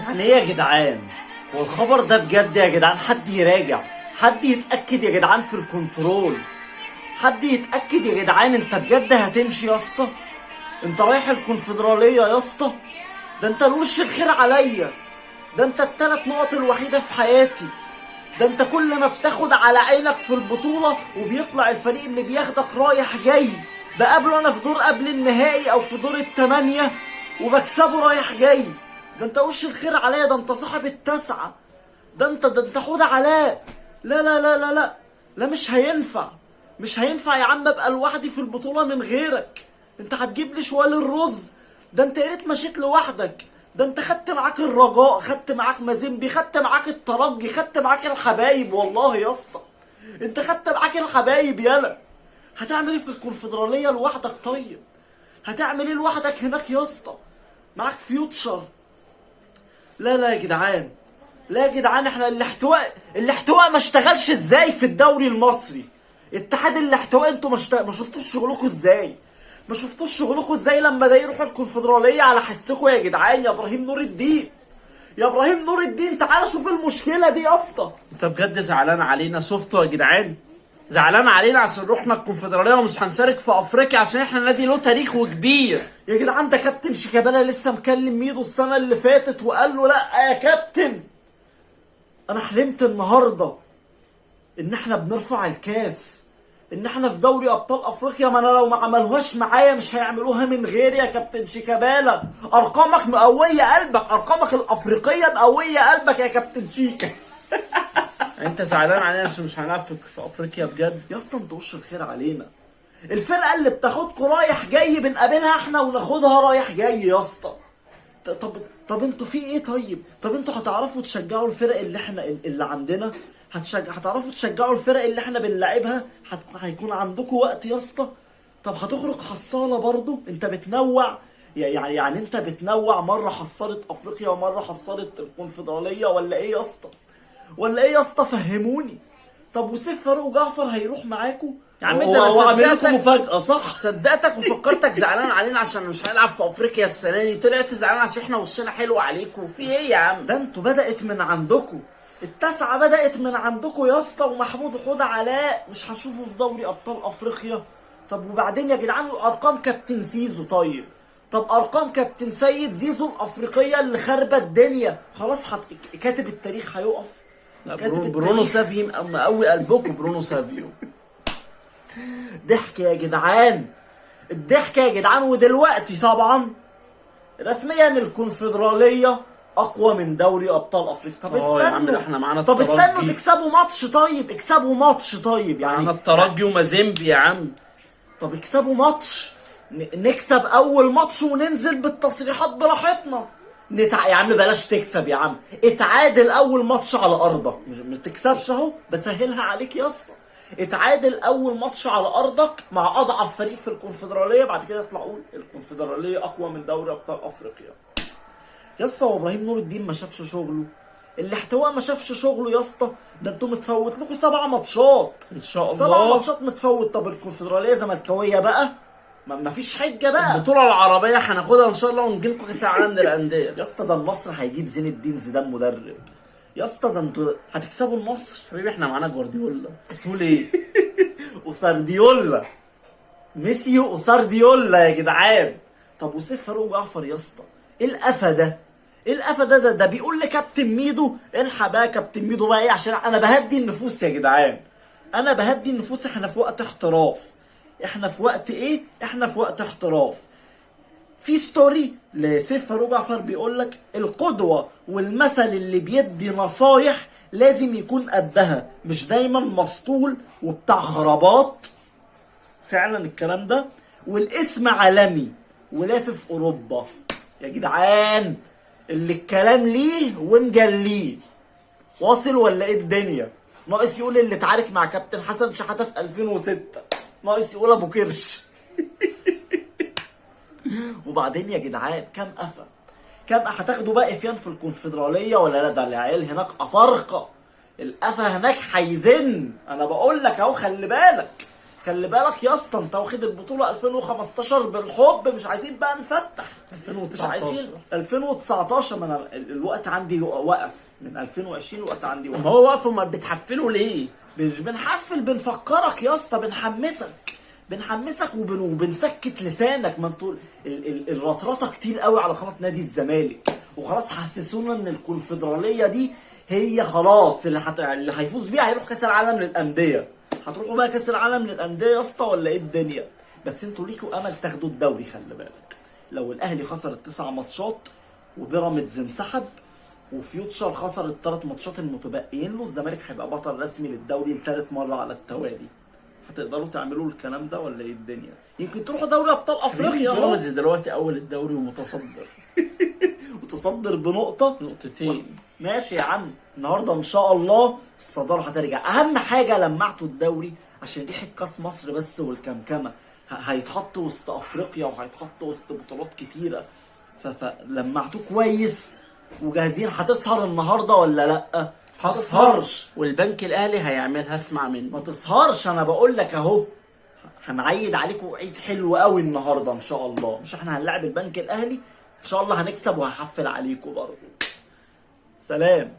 يعني ايه يا جدعان؟ هو الخبر ده بجد يا جدعان؟ حد يراجع، حد يتأكد يا جدعان في الكنترول، حد يتأكد يا جدعان. انت بجد هتمشي يا اسطى؟ انت رايح الكونفدرالية يا اسطى؟ ده انت الوش الخير عليا، ده انت التلات نقط الوحيدة في حياتي، ده انت كل ما بتاخد على عينك في البطولة وبيطلع الفريق اللي بياخدك رايح جاي بقابله انا في دور قبل النهائي او في دور التمانية وبكسبه رايح جاي. ده انت وش الخير عليا، ده انت صاحب التسعة، ده انت حوض علاء. لا لا لا لا لا لا، مش هينفع، مش هينفع يا عم ابقى لوحدي في البطولة من غيرك. انت هتجيب لي شوال الرز؟ ده انت يا ريت مشيت لوحدك، ده انت خدت معاك الرجاء، خدت معاك مازيمبي، خدت معاك الترجي، خدت معاك الحبايب. والله يا اسطى انت خدت معاك الحبايب. يلا هتعمل ايه في الكونفدرالية لوحدك؟ طيب هتعمل ايه لوحدك هناك يا اسطى؟ معاك فيوتشر. لا لا يا جدعان، لا يا جدعان، احنا الاحتواء ما اشتغلش ازاي في الدوري المصري؟ اتحاد الاحتواء انتوا ما شفتوش شغلكم ازاي؟ ما شفتوش شغلكم ازاي لما ده يروحوا الكونفدراليه على حسكم يا جدعان؟ يا ابراهيم نور الدين، يا ابراهيم نور الدين، تعالى شوف المشكله دي يا اسطى. انت بجد زعلان علينا؟ شفتوا يا جدعان؟ زعلان علينا عشان رحنا الكونفدراليه ومش هنشارك في افريقيا عشان احنا نادي له تاريخ وكبير. يا جدعان ده كابتن شيكابالا لسه مكلم ميدو السنه اللي فاتت وقال له لا يا كابتن، انا حلمت النهارده ان احنا بنرفع الكاس، ان احنا في دوري ابطال افريقيا. ما انا لو ما عملوهاش معايا مش هيعملوها من غيري يا كابتن شيكابالا. ارقامك مقويه قلبك، ارقامك الافريقيه مقويه قلبك يا كابتن شيكا. انت زعلان علينا عشان مش هنلعب في افريقيا بجد؟ يا اسطى انت وش الخير علينا، الفرقه اللي بتاخدكوا رايح جاي بنقابلها احنا وناخدها رايح جاي يا اسطى. طب طب انتوا في ايه؟ طب انتوا هتعرفوا تشجعوا الفرق اللي احنا اللي عندنا؟ هتعرفوا تشجعوا الفرق اللي احنا بنلعبها؟ هيكون عندكم وقت يا اسطى؟ طب هتخرج حصاله برضو؟ انت بتنوع يعني انت بتنوع، مره حصلت افريقيا ومره حصلت الكونفدراليه ولا ايه يا اسطى؟ ولا ايه يا اسطى؟ فهموني. طب وسيف فاروق جعفر هيروح معاكم يا عم هو عامل لكم صدقتك، مفاجاه صح؟ صدقتك وفكرتك زعلان علينا عشان مش هنلعب في افريقيا السنه دي، طلعت زعلان عشان احنا وشنا حلو عليكم. في ايه يا عم؟ ده انتوا بدأت من عندكم، التسعة بدأت من عندكم يا اسطى. ومحمود حوض علاء مش هشوفه في دوري أبطال أفريقيا. طب وبعدين يا جدعان أرقام كابتن زيزو؟ طب أرقام كابتن سيد زيزو الأفريقية اللي خربت الدنيا خلاص كاتب التاريخ هيقف. لا كاتب برونو سافيو مقوي قلبكم. برونو سافيو ضحك يا جدعان، الضحك يا جدعان. ودلوقتي طبعا رسميا الكونفدرالية اقوى من دوري ابطال افريقيا. طب يا عم استنوا، احنا معانا طب الترجي. استنوا تكسبوا ماتش. طيب اكسبوا ماتش، طيب يعني معانا الترجي ومازيمبي يا عم. طب اكسبوا ماتش، نكسب اول ماتش وننزل بالتصريحات براحتنا. يا عم بلاش تكسب يا عم، اتعادل اول ماتش على ارضك. مش تكسبش اهو، بسهلها عليك يا اسطى. اتعادل اول ماتش على ارضك مع اضعف فريق في الكونفدراليه، بعد كده اطلع قول الكونفدراليه اقوى من دوري ابطال افريقيا. يا اسطى هو ابراهيم نور الدين ما شافش شغله؟ الاحتواء ما شافش شغله يا اسطى؟ ده انتوا متفوت لكم 7 ماتشات ان شاء الله 7 ماتشات متفوت. طب الكونفدراليه زملكاويه بقى، ما فيش حجه بقى. البطوله العربيه هناخدها ان شاء الله ونجي لكم كاس العالم للانديه. يا اسطى ده النصر هيجيب زين الدين زيدان مدرب. يا اسطى ده انتوا هتكسبوا النصر. حبيبي احنا معانا جوارديولا. تقول ايه؟ وسارديولا، ميسيو وسارديولا يا جدعان. طب وسيف فاروق جعفر يا اسطى ايه القفا ده؟ ايه القفا ده بيقول لكابتن ميدو الحق بقى كابتن ميدو بقى ايه، عشان انا بهدي النفوس يا جدعان، انا بهدي النفوس. احنا في وقت احتراف، احنا في وقت ايه؟ احنا في وقت احتراف. في ستوري لسيف فاروق جعفر بيقول لك القدوه والمثل اللي بيدي نصايح لازم يكون قدها، مش دايما مسطول وبتاع خرابات. فعلا الكلام ده، والاسم عالمي ولافف اوروبا يا جدعان. اللي الكلام ليه ونجليه. واصل ولا ايه الدنيا؟ ناقص يقول اللي اتعارك مع كابتن حسن شحاته في 2006، ناقص يقول ابو كرش. وبعدين يا جدعان كام قفا، كام هتاخدوا بقى افيان في الكونفدراليه ولا لا؟ ده العيال هناك افارقه، القفا هناك هيزن. انا بقول لك اهو خلي بالك، خلي بالك يا اسطى، انت واخد البطوله 2015 بالحب، مش عايزين بقى نفتح. مش عايزين 2019. ما انا الوقت عندي وقف من 2020، الوقت عندي وقف. ما هو واقف، ما بتحفلوا ليه؟ مش بنحفل، بنفكرك يا اسطى، بنحمسك وبنسكت لسانك. ما انتوا الرطرطه كتير قوي على قناه نادي الزمالك، وخلاص حسسونا ان الكونفدراليه دي هي خلاص اللي هيفوز بيها هيروح كاس العالم للانديه. هتروحوا بقى كاس العالم للانديه يا اسطى ولا ايه الدنيا؟ بس انتوا ليكوا امل تاخدوا الدوري. خلي بالك، لو الاهلي خسر التسع ماتشات وبيراميدز انسحب وفيوتشر خسر الثلاث ماتشات المتبقيين له، الزمالك هيبقى بطل رسمي للدوري لثالث مره على التوالي. هتقدروا تعملوا الكلام ده ولا ايه الدنيا؟ يمكن تروحوا دوري ابطال افريقيا اهو. بيراميدز دلوقتي اول الدوري ومتصدر متصدر بنقطه، نقطتين. ماشي يا عم، النهارده ان شاء الله الصداره هترجع. اهم حاجه لمعتوا الدوري عشان ريحه كاس مصر بس والكمكمه. هيتحط وسط افريقيا وهيتحط وسط بطولات كتيره، فلمعتوه كويس وجاهزين. هتسهر النهارده ولا لا؟ ما تسهرش. والبنك الاهلي هيعملها، اسمع مني. ما تسهرش، انا بقول لك اهو. هنعيد عليكم عيد حلو قوي النهارده ان شاء الله. مش احنا هنلاعب البنك الاهلي ان شاء الله، هنكسب وهحفل عليكم برضه. سلام.